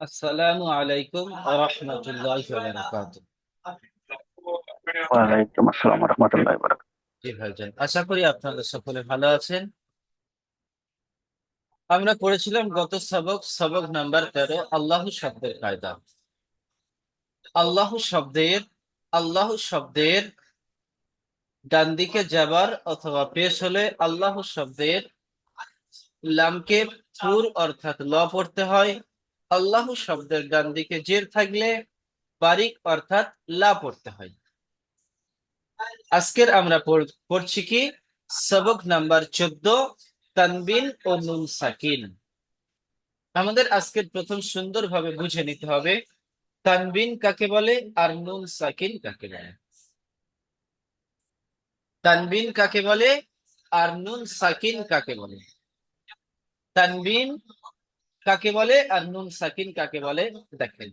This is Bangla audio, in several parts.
আসসালামু আলাইকুম রহমতুল্লাহ বারাকাতুহু। ওয়ালাইকুম আসসালাম রহমতুল্লাহ বারাকাতুহু। জি ভাইজান, আশা করি আপনারা সকলে ভালো আছেন। আমরা পড়েছিলাম গত সবক সবক নাম্বার 13, আল্লাহ শব্দের কায়দা। আল্লাহ শব্দের আল্লাহ শব্দের ডান দিকে যাবার অথবা পেশ হলে আল্লাহ শব্দের লামকে পুর অর্থাৎ ল পড়তে হয়। আল্লাহ শব্দের ডান দিকে জের থাকলে বারিক অর্থাৎ লা পড়তে হয়। আজকের আমরা পড়ছি কি সবক নাম্বার 14, তানবিন ও নুন সাকিন। আমাদের আজকের প্রথম সুন্দরভাবে বুঝে নিতে হবে তানবিন কাকে বলে আর নুন সাকিন কাকে বলে। তানবিন কাকে বলে আর নুন সাকিন কাকে বলে। তানবিন কাকে বলে আর নুন সাকিন কাকে বলে দেখেন।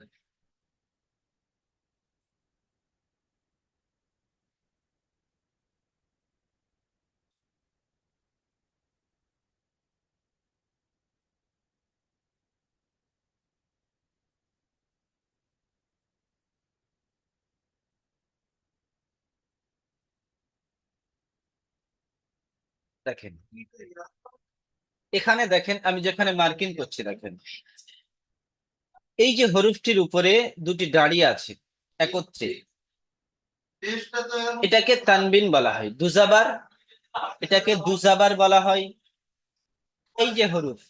দেখেন এখানে দেখেন, আমি যেখানে মার্কিং করছি দেখেন, এই যে হরফটির উপরে দুটি দাঁড়িয়ে আছে একত্রে, এটাকে তানবিন বলা হয়। দুজাবার, এটাকে দুজাবার বলা হয়। এই যে হরফ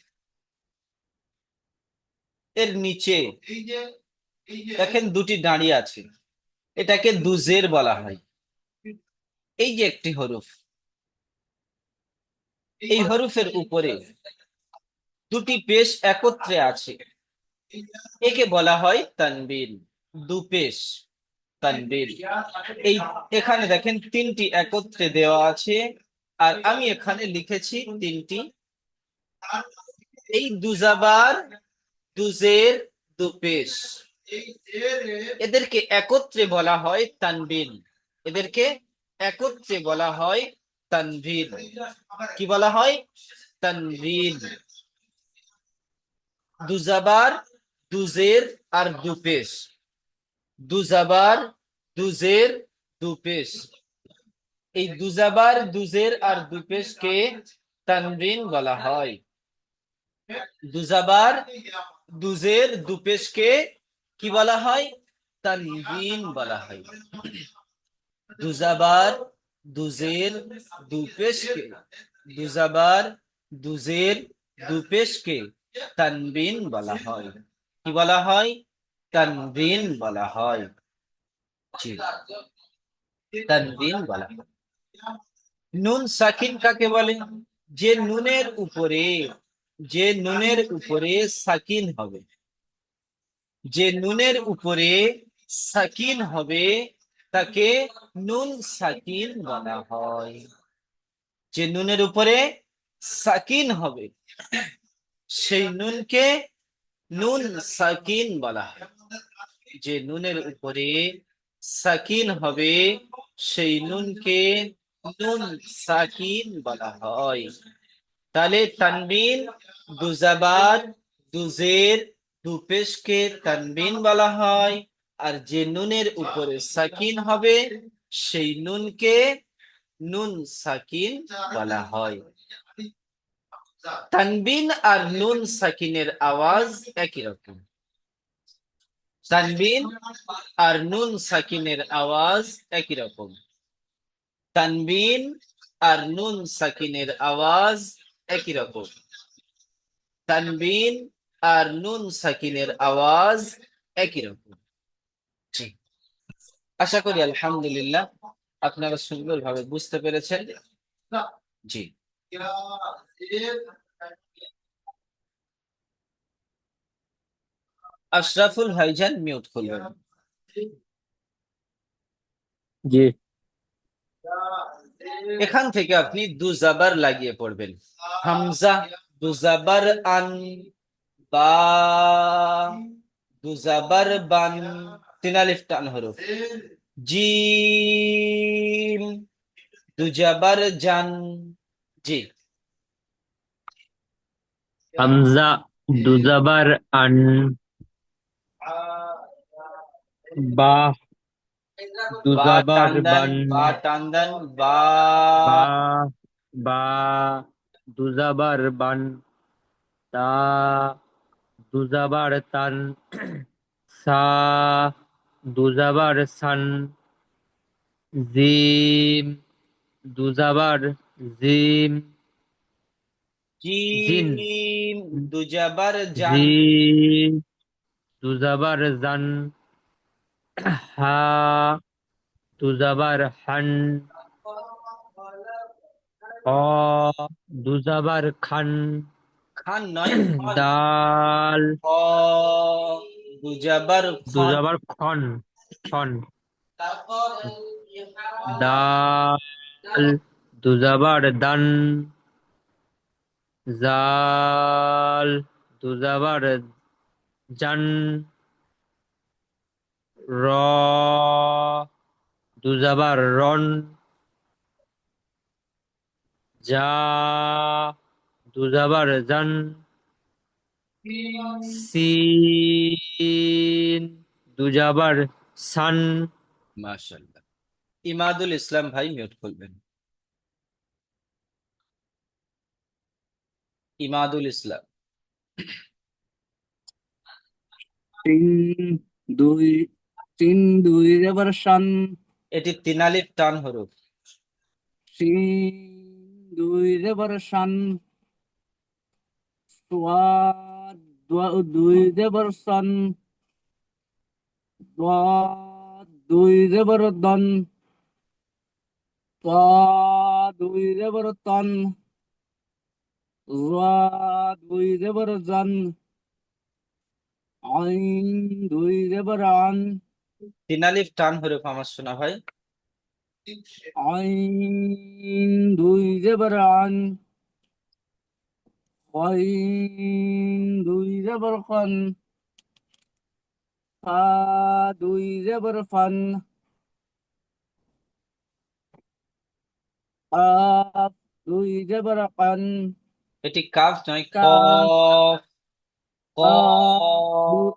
এর নিচে দেখেন দুটি দাঁড়িয়ে আছে, এটাকে দুজের বলা হয়। এই যে একটি হরফ, এই হরফের উপরে দুটি পেশ একত্রে আছে, একে বলা হয় তানবিন। দুপেশ তানবিন। এই এখানে দেখেন তিনটি একত্রে দেওয়া আছে, আর আমি এখানে লিখেছি তিনটি। এই দুজাবার, দুজের, দুপেশ, এদেরকে একত্রে বলা হয় তানবিন। এদেরকে একত্রে বলা হয় তানভীর। কি বলা হয়? তানভীর। দুজাবার, দুজের আর দুপেশ। দুজাবার, দুজের, দুপেশ। এই দুজাবার, দুজের আর দুপেশকে তানবিন বলা হয়। দুজাবার, দুজের, দুপেশকে কি বলা হয়? তানবিন বলা হয়। দুজাবার, দুজের, দুপেশকে দুজাবার, দুজের, দুপেশকে তানবিন বলা হয়। কি বলা হয়? তানবিন বলা হয়। জি, তানবিন বলা হয়। নুন সাকিন কাকে বলে? যে নুনের উপরে, যে নুনের উপরে সাকিন হবে, যে নুনের উপরে সাকিন হবে তাকে নুন সাকিন বলা হয়। যে নুনের উপরে সাকিন হবে সেই নুনকে নুন সাকিন বলা হয়। যে নুনের উপরে সাকিন হবে সেই নুনকে নুন সাকিন বলা হয়। তাহলে তানবিন, দুজাবার, দুজের, দুপেশকে তানবিন বলা হয়। আর যে নুনের উপরে সাকিন হবে সেই নুনকে নুন সাকিন বলা হয়। তানবিন আর নুন সাকিনের আওয়াজ একই রকম। তানবিন আর নুন সাকিনের আওয়াজ একই রকম। তানবিন আর নুন সাকিনের আওয়াজ একই রকম। তানবিন আর নুন সাকিনের আওয়াজ একই রকম। জি, আশা করি আলহামদুলিল্লাহ আপনারা সুন্দরভাবে বুঝতে পেরেছেন। জি, আশরাফুল ভাইজান মিউট করবেন। জি। এখান থেকে আপনি দু জাবার লাগিয়ে পড়বেন। হামজা, দু জাবার আন, বা, দু জাবার বান, তিন আলিফ টান হরফ। জিম, দু জাবার জান। জি, হামজা দুজাবার আন, বা বা দুজাবার টান দেন, বান। বা টান দেন, বা। বা বা দুজাবার বান। তা দুজাবার তান। সা দুজাবার সান। জিম দুজাবার জিম। জিন জিম দুজাবার জান। জি দুজাবার জান। হা দুজাবার হান। অ দুজাবার খান। খান নয়, খন। দাল খ দুজাবার খন। দুজাবার খন। খন দাল দুজাবার দান। জাল দুজাবার জান। র দুজাবার রন। জা দুজাবার জান। সিন দুজাবার সান। মাশাআল্লাহ। ইমাদুল ইসলাম ভাই মিউট করবেন। ইমাদুল ইসলাম। তিন দুই তিন দুই এবার শান। এটি তিন আলিফ টান হরফ। তিন দুই এবার শান। সোয়াদ দুই এবার সন। দুই এবার দন। দুই এবার তন। দুই এবার জন। আইন দুই এবার আন। তিন আলিফ টান হরফ আমার শোনা ভাই। আইন দুই এবার আন। কইন দুই এবার খন। ফা দুই এবার ফান। কাফ দুই এবার কান। এটি কাফ নয়, কাফ কফ। কাফ কফ।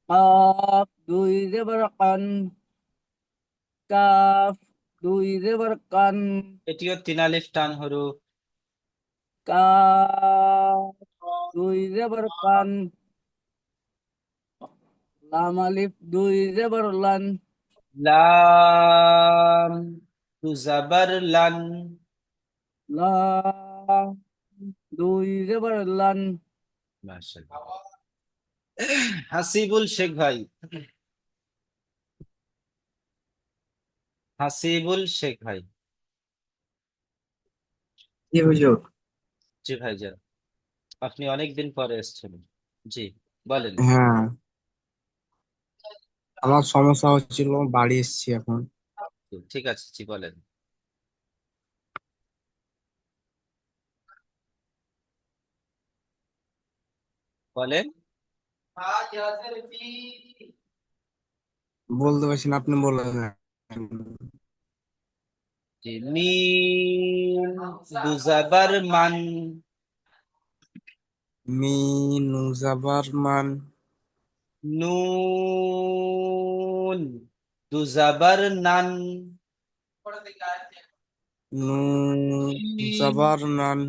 কাফ দুই এবার কান। কাফ দুই এবার কান। এটিও তিন আলিফ টান হরফ। কাফ দুই এবার কান। লাম আলিফ দুই এবার লান। লাম দুজাবার লান। লাম দুই এবার লান। মাশাআল্লাহ। হাসিবুল শেখ ভাই। হাসিবুল শেখ ভাই। জি হুজুর। জি ভাইজান, আপনি অনেকদিন পরে এসেছেন। জি, বলেন। হ্যাঁ, আমার সমস্যা হচ্ছিল, বাড়ি এসেছি এখন। জি, ঠিক আছে, জি বলেন। বলেন। বলতে পারছি না, আপনি বলে দেন। জি, মিম দুজাবার মান। নুজাবার মান। নুন দুজাবার নান। জাবার নান।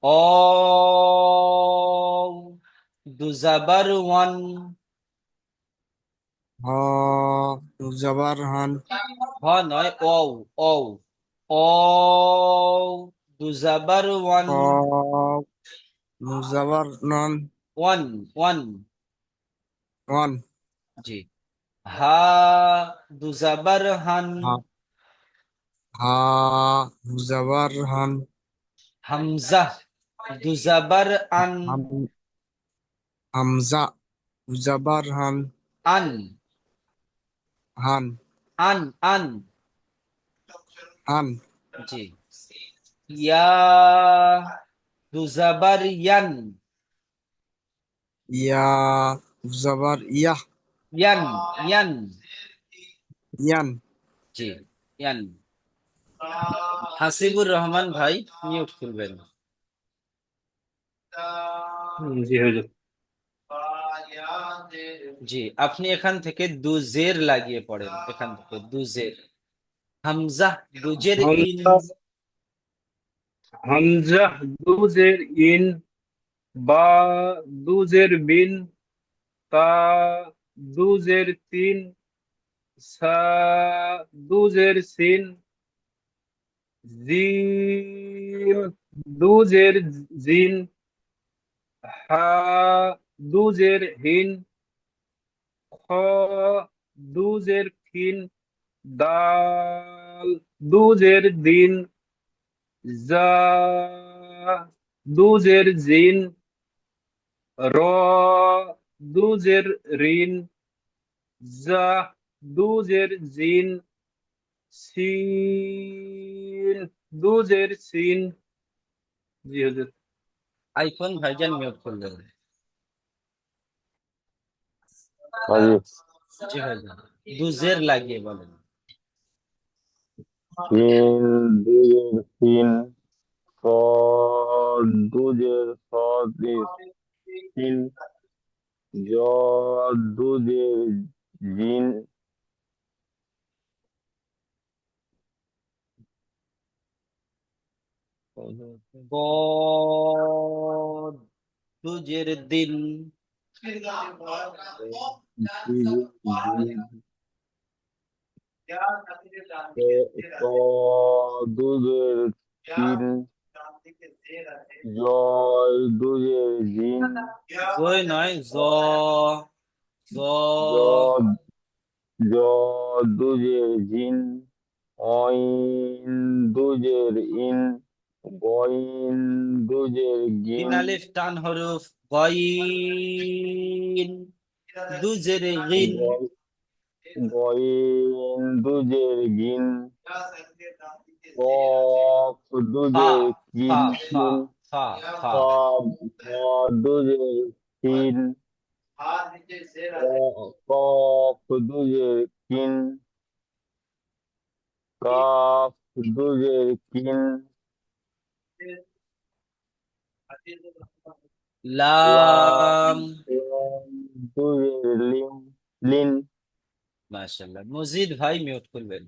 অ দুজাবার ওয়ান। হ জাবার হান। হ নয়, ও। ও ও দুজাবার ওয়ান। ক নুজাবার নন। ওয়ান ওয়ান। ওয়ান। জি। হা দুজাবার হান। হা হা জাবার হান। হামজা দুজাবার আন। হাম হামজা জাবার হান। আন হান আন আন। হান। জি। ইয়া দুজাবার ইয়ান। ইয়া জাবার ইয়াহ। ইয়ান ইয়ান। ইয়ান। জি, ইয়ান। হাসিবুর রহমান ভাই মিউট করবেন। জি হুজুর। জি, আপনি এখান থেকে দুজের লাগিয়ে পড়েন, এখান থেকে দুজের। হামজা দুজের ইন। হামজা হামজা দুজের ইন, বা দুজের বিন, তা দুজের তিন, সা দুজের সিন, জিম দুজের জিন, হা দুজের হিন, খ দুজের খিন, দাল দুজের দিন, জা দুজের জিন, র দুজের রিন, জা দুজের জিন, সিন দুজের সিন। জি হুজুর। আইফোন ভাইজান মিউট করলেন। হাজি জি ভাইজান, দুজের লাগিয়ে বলেন। সিন দুজের সিন, صاد দুজের সিন, জদ দুজের জিন, বদ দুজের দিন। দুজের জিন, ত দুজের তিন, জয় দুজের জিন, জয় নয়, জ। জ। জদ দুজের জিন, অইন দুজের ইন, গইন দুজের তিন গিন, আলিফ টান হরফ, গইন দুজের গিন। গইন দুজের গিন, কফ ফা দুজের ফা কিন ফা কিন, ফা ফা। দুজের সিন, কফ দুজের কিন, কাফ দুজের কিন, লাম। লাম দুজের লিন লিন। মাশাআল্লাহ, মজিদ ভাই মিউট করবেন।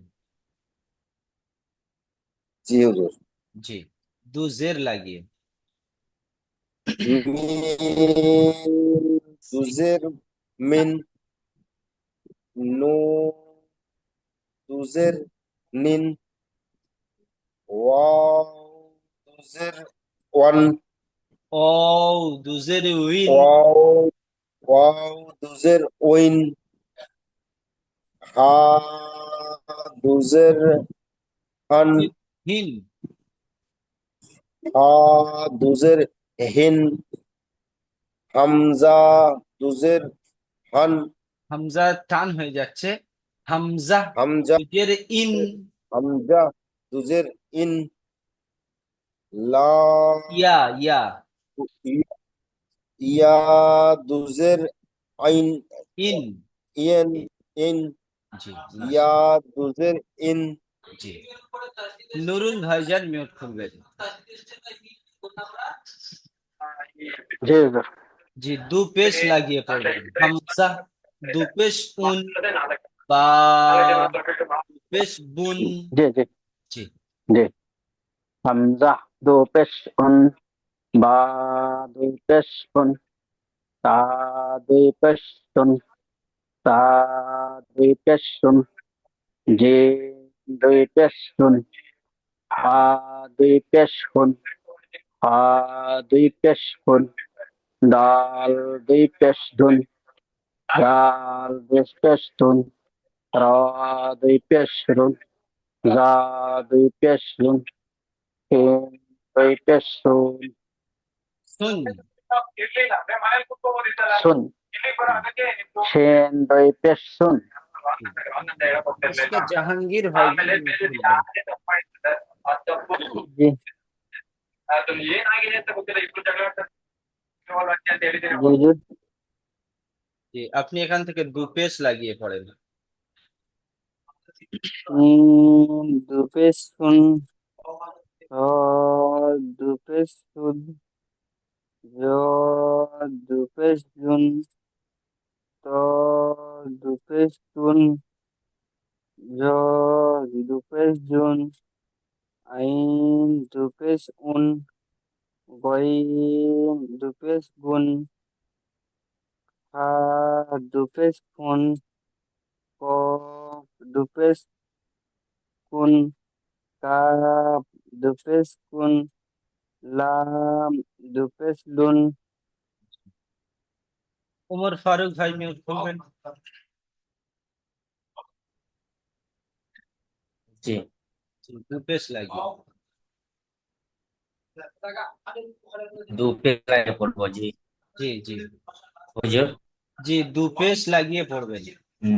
জি হুজুর। জি, দুজের লাগিয়ে। মিন দুজের মিন, নুন দুজের নিন, ওয়াও দুজের ওয়ান, ও দুজের উইন। ওয়াও ওয়াও দুজের ওইন, হা দুজের হান, হিন। হা দুজের হিন, হামজা দুজের হান, হামজা টান হয়ে যাচ্ছে। হামজা হামজা দুজের ইন। হামজা দুজের ইন, লাম ইয়া ইয়া। ইয়া দুজের আইন, ইন। ইয়েন ইন, জি ইয়া দুজের ইন, জি। নুরুল ভাইজান মিউট করবেন। জি হুজুর। জি, দু পেশ লাগিয়ে পড়বেন। হামজা দু পেশ উন, বা দু পেশ বুন। জি জি জি। জি। হামজা দো পেশ উন, বা দুই পেশ উন, তা দুই পেশ উন, তা দুই পেশ উন, জিম দুই পেশ উন, হা দুই পেশ উন, হা দুই পেশ উন, দাল দুই পেশ দুন, দাল দুই পেশ দুন, র দুই পেশ রুন, জা দুই পেশ রুন, সিন দুই পেশ রুন, সুন। सुन शेन দুই পেশ सुन। इसका जहांगीर भाईजान म्यूट করবেন। जी হুজুর। জি, আপনি এখান থেকে দু পেশ লাগিয়ে পড়েন। দু পেশ শুন, দু পেশ শুন, দু পেশ জুন, দুপেশ তুন, জ দুপেশ জুন, আইন দুপেশ উন, গইন দুপেশ গুন, হা দুপেশ খুন, কফ দুপেশ কুন, কাপ দুপেশ কুন, লাম দুপেশ লুন। উমর ফারুক ভাই মিউট করবেন। জি দু পেশ লাগিয়ে। দু পেশায় পড়বো জি জি জি হুজুর জি, দু পেশ লাগিয়ে পড়বেন।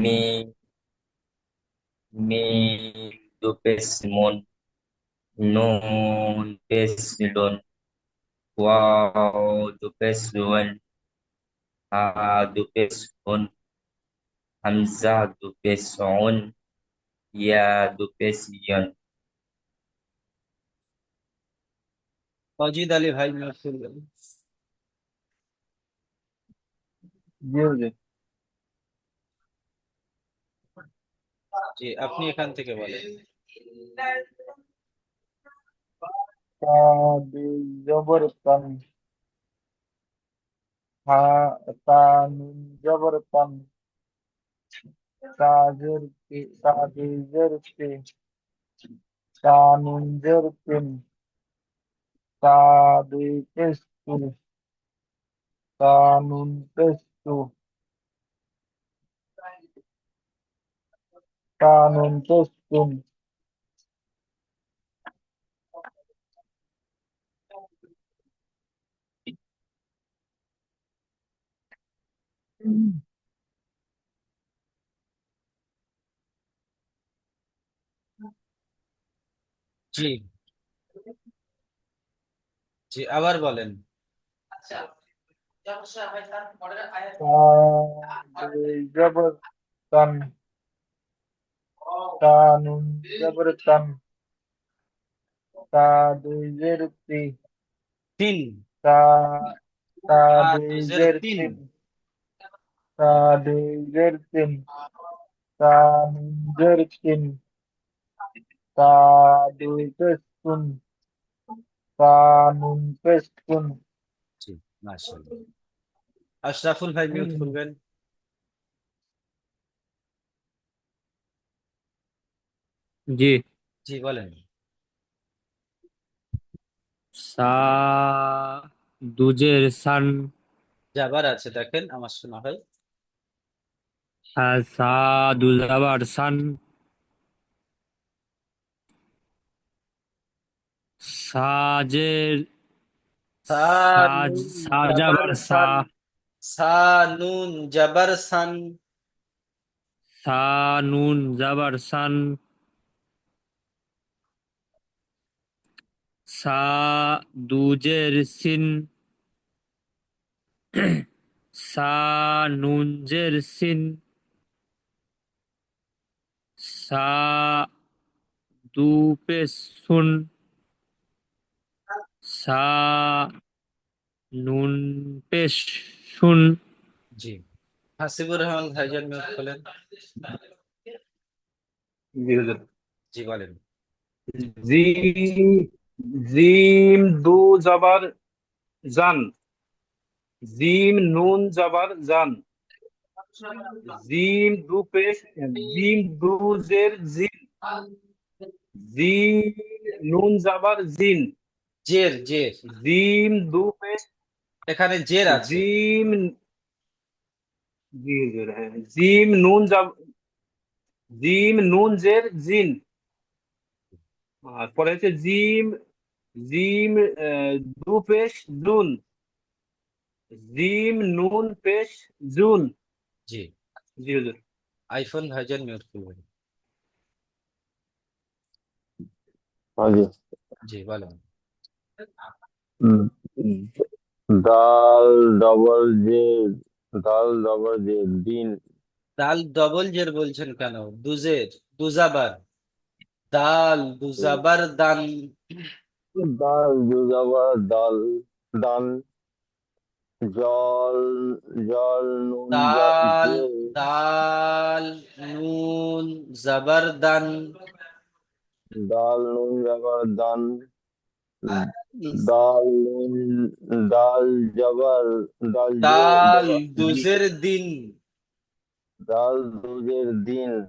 মি মি দু পেশ মুন নুন পেশ লুন ওয়াও দু পেশ ওয়ান হা দু পেশ হুন হামজা দু পেশ উন ইয়া দু পেশ ইয়ান অজিদ আলী ভাই মিউট করবেন। জি হুজুর। জি, আপনি এখান থেকে বলেন। তা দুই জবর তান, হা তা নুন জবর তান, তা জের কে, তা দুই জের কে, তা নুন জের তিন, তা দুই পেশ তুন, তা নুন পেশ তু, তা নুন পেশ তুন। জি জি, আবার বলেন। তা দুই জবর তান, তা নুন জবর তান, তা দুই জের তি, তিন। তা তা দুই দুজের জের তিন। তিন, তা দুই জের তিন, তা নুন জের তিন, তা দুই পেশ তুন, তা নুন পেশ তুন। জি, মাশাআল্লাহ। আশরাফুল ভাই মিউট করবেন। জি জি বলেন। সা দুজের সান, যাবার আছে দেখেন, আমার শোনা হয়। সা দুজাবার সান, সাজের সা সাজ নুন জাবার সাজাবার সা, সান, সা নুন জাবার সান, সা নুন জাবার সান, সা দুজের সিন, সা নুনজের সিন, সা দু পেশ সুন, সা নুন পেশ শুন। জি, হাসিবুর রহমান ভাইজান মিউট করলেন। জি হুজুর। জি বলেন। জিম জিম দু জবর জান, জিম নুন জবর জান, জিম দু পেশ, জিম দু জের জিন, জিম নুন জবর জিন, জের জের, জিম দু পেশ, এখানে জের আছে। জিম জি হুজুর, হ্যাঁ জিম নুন জব, জিম নুন জের জিন, আর পরে হচ্ছে জিম জিম দু পেশ জুন, জিম নুন পেশ জুন। জি, জি হুজুর। আইফোন ভাইজান মিউট করবেন। हाँ জি বলেন। जी दाल डबल जे दाल डबल जे दिन দাল ডবল জের বলছেন কেন? দুজের, দুজাবার। দাল দুজাবার দান। दाल जुजावा दाल दान জল জল নুন দাল জের দাল নুন জবর দান। দাল নুন জবর দান দাল নুন দাল জবর দাল দাল জবর দুজের দিন। দাল দুজের দিন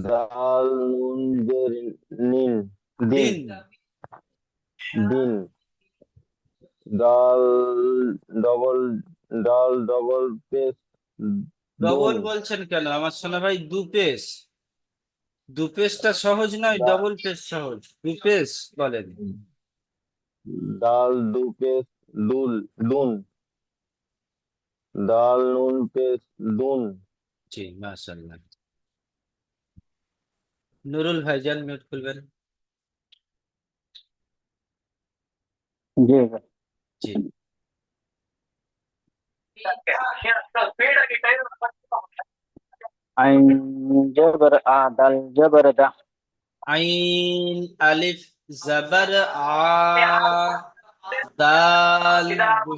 দাল নুন জের নিন দিন দিন দিন দাল ডবল ডাল ডবল পেশ ডবল দুন বলছেন কেন আমার সোনা ভাই? দু পেশ। দু পেশটা সহজ নয়, দা- ডবল পেশ সহজ। দু পেশ বলেন। ডাল দু পেশ দুল দুন ডাল নুন পেশ দুন জি মাশাআল্লাহ। নুরুল ভাইজান মিউট খুলবেন। জি জি আইন জবর আ দাল জবর দা আইন আলিফ জবর আ দাল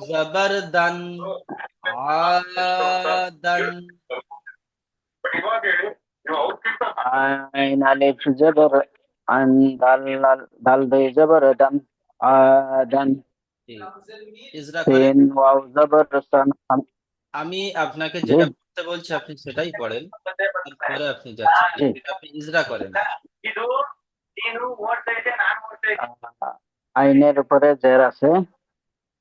জবর দান আদান। আইন আলিফ জবর আন দাল দাল দে জবর দান আদান জি। ইজরা করেন। সিন ওয়াও জবর সান আমি আপনাকে জি যেটা পড়তে বলছি আপনি সেটাই পড়েন, তারপরে আপনি যাচ্ছেন। জি আপনি ইজরা করেন। আইনের উপরে জের আছে, তো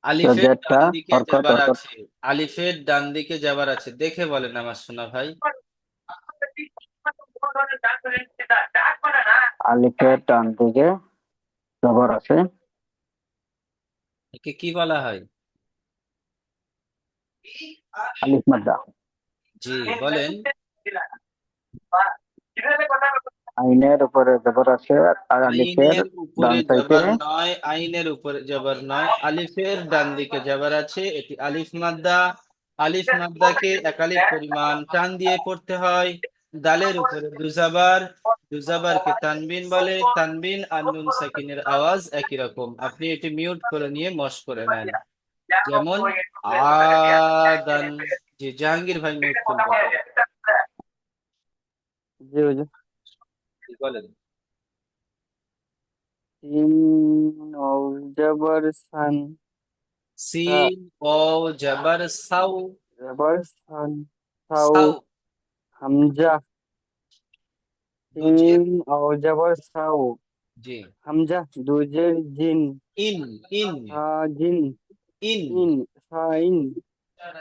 আলিফের জেরটা ডান দিকে হরকত যাবার হরকত আছে। আলিফের ডান দিকে যাবার আছে, দেখে বলেন আমার সোনা ভাই। আলিফের ডান দিকে জবর আছে, একে কি বলা হয়? আলিফ মাদ্দা। জি বলেন। আইনের উপরে জবর আছে আর আলিফের আইনের ডান উপরে সাইডে জবর নয়, আইনের উপরে জবর নয়, আলিফের ডান দিকে জবর আছে, এটি আলিফ মাদ্দা। আলিফ মাদ্দাকে একালিফ পরিমাণ টান দিয়ে পড়তে হয়। দালের উপরে দুজাবার, দুজাবারকে তানবিন বলে। তানবিন আর নুন সাকিনের আওয়াজ একই রকম। আপনি এটি মিউট করে নিয়ে মশ করে নেন। যেমন আদান। জি জাহাঙ্গীর ভাই মিউট করবেন। জি হুজুর। জি, বলেন। সিন ওয়াও জবর সান সা সিন ও জবর সাউ। জবর সান সাউ সাউ হামজা দুজের। সিন ওয়াও জবর সাউ জি। হামজা দুজের জিন ইন ইন সা জিন ইন ইন সা ইন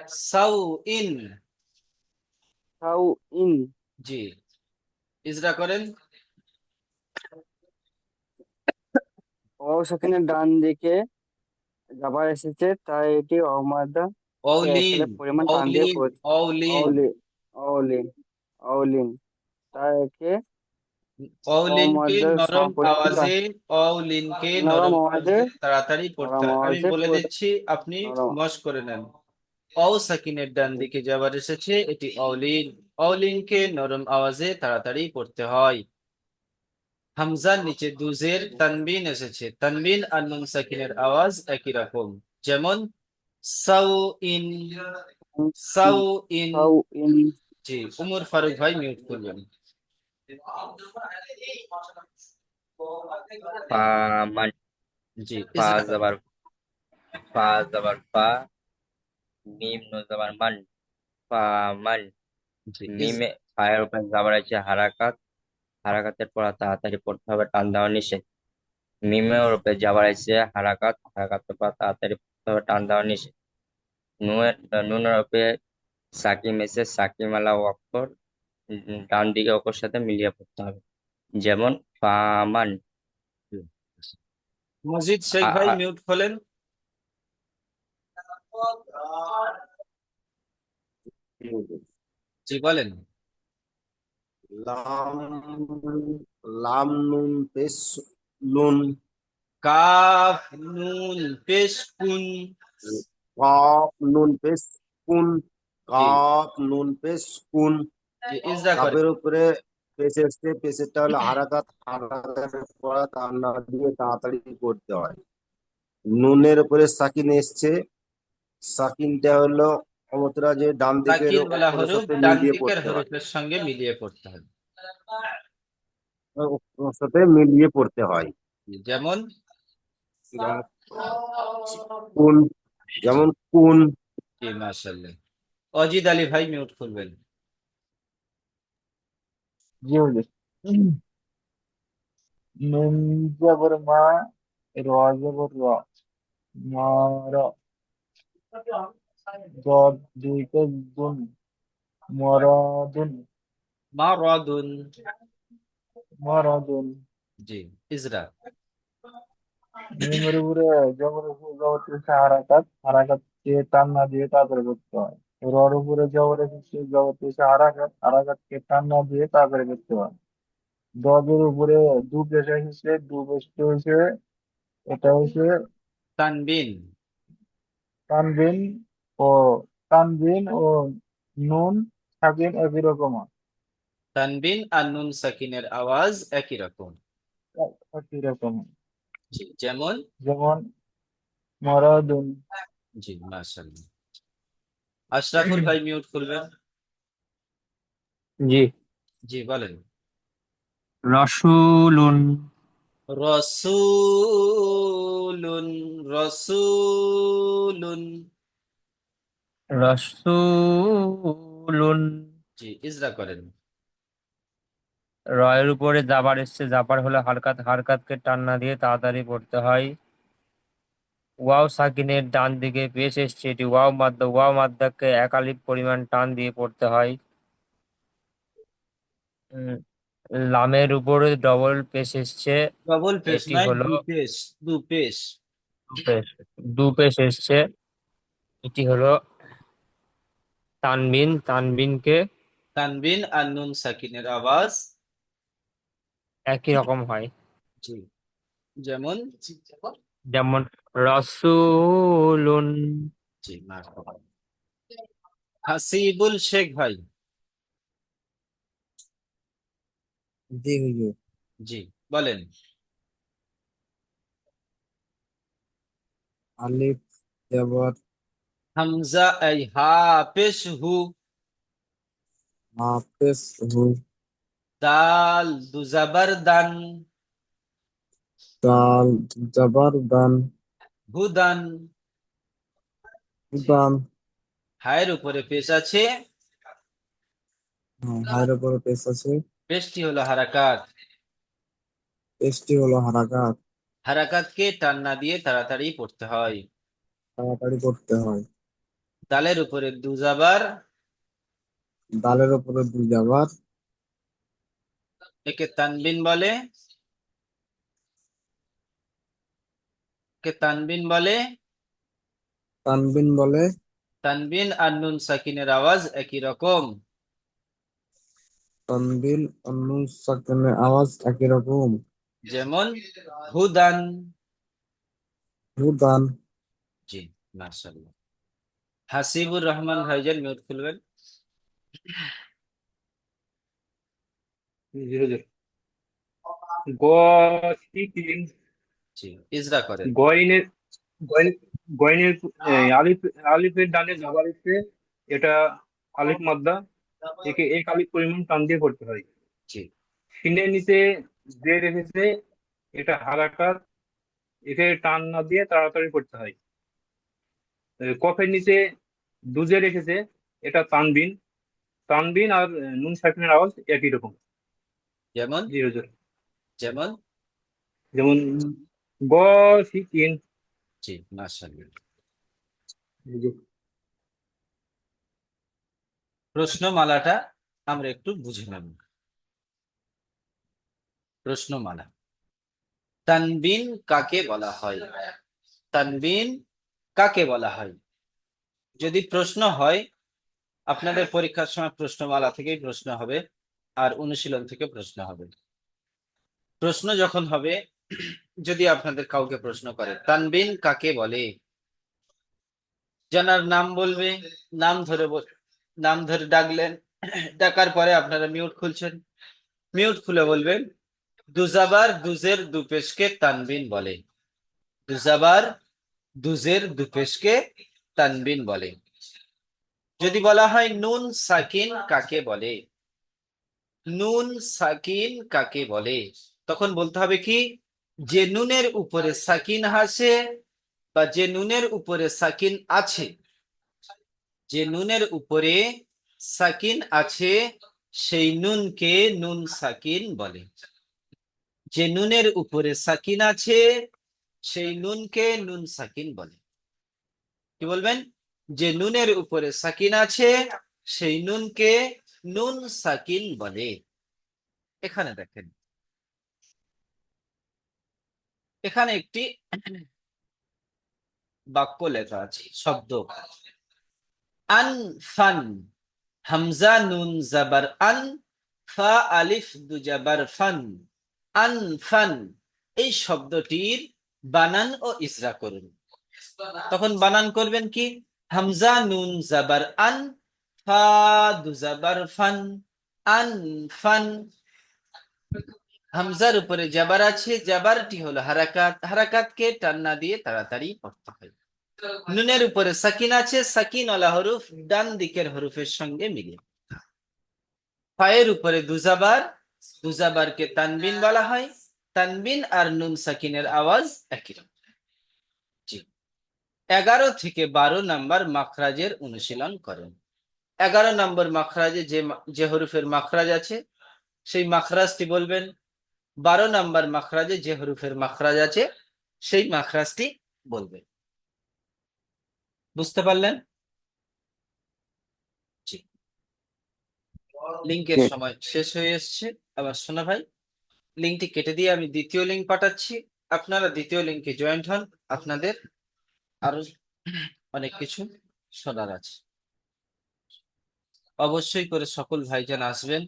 সাউ ইন। সাউ ইন জি ইজরা করেন। ওয়াও সাকিনের ডান দিকে যাবার এসেছে, তাই এটি অমাদা কে অউলিন একালে পরিমাণ টান দিয়ে অউলিন পড়ছে। অউলিন অলিন অলিন অলিন, তাই একে অউলিনকে অমাদের নরম পরিমাণ আওয়াজে, অউলিনকে নরম নরম আওয়াজে আওয়াজে তাড়াতাড়ি পড়তে নরম হয়। আমি আওয়াজে বলে দিচ্ছি, আপনি নরম মশ করে নেন। অউ সাকিনের ডান দিকে যাবার এসেছে, এটি অউলিন। অউলিনকে নরম আওয়াজে তাড়াতাড়ি পড়তে হয়। হামজার নিচে দুজের তানবিন এসেছে। তানবিন আর নুন সাকিনের আওয়াজ একই রকম। যেমন সাউ ইন সাউ ইন। সাউ ইন জি উমর ফারুক ভাই মিউট করবেন। ফামান জি ফা ইজরা করেন। জবর ফা জবর ফা মিম নুন জবর মান ফামান জি মিমে ফায়ের উপর জবর আছে হারাকাত হারাকাতের পর তাড়াতাড়ি পড়তে হবে, টান দেওয়া নিষেধ। মিমের উপরে জবর আছে হারাকাত হারাকাতের পর তাড়াতাড়ি পড়তে হবে, টান দেওয়া নিষেধ। নুনের নুনের উপরে সাকিম এসে সাকিম আলা অক্ষর ডান দিকে অক্ষর সাথে মিলিয়ে পড়তে হবে। যেমন ফামান মজিদ শেখ আ- ভাই আ- মিউট খোলেন। জি বলেন। লাম লাম নুন পেশ লুন কাফ নুন পেশ কুন। কাফ নুন পেশ কুন জি কাফ নুন পেশ কুন জি ইজরা করেন। কাপের উপরে পেশ এসছে, পেশেরটা হলো হারাকাত, হারাকাতের পর তার না দিয়ে তাড়াতাড়ি করতে হয়। নুনের উপরে সাকিন এসছে, সাকিনটা হলো অবতরা যে ডান দিকের সাকিন বলা অক্ষরের হরফ সাথে ডান মিলিয়ে দিকের পড়তে হয়, হরফের সঙ্গে মিলিয়ে পড়তে হবে। অক্ষরের সাথে মিলিয়ে পড়তে হয়। যেমন যেমন কোন, যেমন কোন। জি মাশাআল্লাহ। অজিদ আলী ভাই মিউট করবেন। জি হুজুর। নুন জবর মা, র জবর র, মার। জদ দুইটা দুন, মরাদুন, মারাদুন। মরাদুন। জি ইজরা। মিমের উপরে জবর জবরদস্ত হারাকাত, হারাকাতকে টান না দিয়ে তারপরে করতে হয়। রর উপরে জবরদস্ত জবরদস্ত হারাকাত, হারাকাতকে টান না দিয়ে তারপরে করতে হয়। দজের উপরে দু পেশ এসেছে, দু পেশটা হয়েছে, এটা হয়েছে তানবিন। তানবিন ও তানবিন ও নুন সাকিন একই রকম হয়, তানবিন আর নুন সাকিনের আওয়াজ একই রকম। একই রকম হয়। জি যেমন যেমন মরাদুন। জি মাশাআল্লাহ। আশরাফুল ভাই মিউট করবেন। জি। জি বলেন। রসুলুন। রসুলুন। রসুলুন। রসুলুন। জি ইজরা করেন। রয়ের উপরে জাবার এসছে, জাবার হলে হারকাত, হারকাতকে টান না দিয়ে তাড়াতাড়ি পড়তে হয়। ওয়াও সাকিনের ডান দিকে পেশ এসছে, এটি ওয়াও মাদ্দা, ওয়াও মাদ্দাকে একালিপ পরিমাণ টান দিয়ে পড়তে হয়। উম, লামের উপরে ডবল পেশ এসছে, ডবল পেশ এটি নয়, হলো দু পেশ। দু পেশ। দু পেশ, দু পেশ এসছে, এটি হলো তানবিন, তানবিনকে তানবিন আর নুন সাকিনের আওয়াজ একই রকম হয়। জি যেমন যেমন রসুলুন। জি মাশাআল্লাহ। হাসিবুল শেখ ভাই। জি হুজুর। জি বলেন। আলিফ জবর হামজা এই হা পেশ হু। হাফেজ হু, দাল দু জাবার দান। দাল জবর দান, হুদান। দান। হায়ের উপরে পেশ আছে, হায়ের উপরে পেশ আছে, পেশটি হলো হারাকাত। পেশটি হলো হারাকাত, হারাকাতকে টান না দিয়ে তাড়াতাড়ি পড়তে হয়। তাড়াতাড়ি করতে হয়। দালের উপরে দু জাবার, দালের উপরে দুই জাবার, একে তানবিন বলে, একে তানবিন বলে। তানবিন বলে। তানবিন আর নুন সাকিনের আওয়াজ একই রকম। তানবিন ও নুন সাকিনের আওয়াজ একই রকম। যেমন হুদান। হুদান। জি মাশাআল্লাহ। হাসিবুর রহমান ভাইজান মিউট খুলবেন। জি হুজুর। গ তিন, জি ইজরা করেন। গয়নের গয়ন- গয়নের আলিফ, আলিফের ডানে জবর আছে, এটা আলিফ মাদ্দা, একে এক আলিফ পরিমাণ টান দিয়ে পড়তে হয়। জি সিনের নিচে জের রেখেছে, এটা হারাকাত, একে টান না দিয়ে তাড়াতাড়ি পড়তে হয়। কফের নিচে দুজে রেখেছে, এটা তানবিন, তানবিন আর নুন সাকিনের আওয়াজ একই রকম। যেমন জি হুজুর। যেমন যেমন গ তিন। জি মাশাআল্লাহ। জি প্রশ্নমালাটা আমরা একটু বুঝে নেব। প্রশ্নমালা। তানবিন কাকে বলা হয়? তানবিন কাকে বলা হয়? যদি প্রশ্ন হয়, আপনাদের পরীক্ষার সময় প্রশ্নমালা থেকেই প্রশ্ন হবে আর অনুশীলন থেকে প্রশ্ন হবে। প্রশ্ন যখন হবে, যদি আপনাদের কাউকে প্রশ্ন করে তানবিন কাকে বলে, জানার নাম বলবে, নাম ধরে নাম ধরে ডাকলেন, ডাকার পরে আপনারা মিউট খুলছেন, মিউট খুলে বলবেন দুজাবার দুজের দুপেশকে তানবিন বলে। দুজাবার দুজের দুপেশকে তানবিন বলে। যদি বলা হয় নুন সাকিন কাকে বলে, নুন সাকিন কাকে বলে, তখন বলতে হবে কি, যে নুনের উপরে সাকিন আছে বা যে নুনের উপরে সাকিন আছে, যে নুনের উপরে সাকিন আছে সেই নুনকে নুন সাকিন বলে। যে নুনের উপরে সাকিন আছে সেই নুনকে নুন সাকিন বলে। কি বলবেন? যে নুনের উপরে সাকিন আছে সেই নুনকে নুন সাকিন বলে। এখানে দেখেন, এখানে একটি বাক্য লেখা আছে, শব্দ আনফান, হামজা নুন জাবার আন, ফা আলিফ দু জাবার ফান, আনফান। এই শব্দটির বানান ও ইজরা করুন। তখন বানান করবেন কি, হামজা নুন জাবার আন, ফা দু জাবার ফান, আনফান। হামজার উপরে জাবার আছে, জাবারটি হলো হারাকাত, হারাকাতকে টান না দিয়ে তাড়াতাড়ি পড়তে হয়। নুনের উপরে সাকিন আছে, সাকিন ওয়ালা হরুফ ডান দিকের হরুফের সঙ্গে মিলে। ফায়ের উপরে দুজাবার, দুজাবারকে তানবিন বলা হয়। তানবিন আর নুন সাকিনের আওয়াজ একই রকম। জি, 11 থেকে 12 নাম্বার মাখরাজের অনুশীলন করেন। 11 নম্বর মাখরাজে যে হরুফের মাখরাজ আছে সেই মাখরাজটি বলবেন। 12 নাম্বার মাখরাজে যে হরুফের মাখরাজ আছে সেই মাখরাজটি বলবেন। বুঝতে পারলেন? জি, লিঙ্কের জি। সময় শেষ হয়ে এসছে। আবার শোনা ভাই, লিঙ্কটি কেটে দিয়ে আমি দ্বিতীয় লিঙ্ক পাঠাচ্ছি, আপনারা দ্বিতীয় লিঙ্কে জয়েন্ট হন। আপনাদের আরো অনেক কিছু শোনার আছে। অবশ্যই করে সকল ভাইজান আসবেন,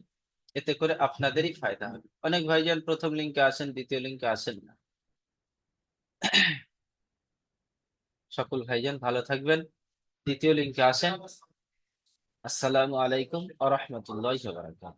এতে করে আপনাদেরই ফায়দা হবে। অনেক ভাইজান প্রথম লিঙ্কে আসেন, দ্বিতীয় লিঙ্কে আসেন না। সকল ভাইজান ভালো থাকবেন, দ্বিতীয় লিঙ্কে আসেন। আসসালামু আলাইকুম ওয়া রাহমাতুল্লাহি ওয়া বারাকাতুহু।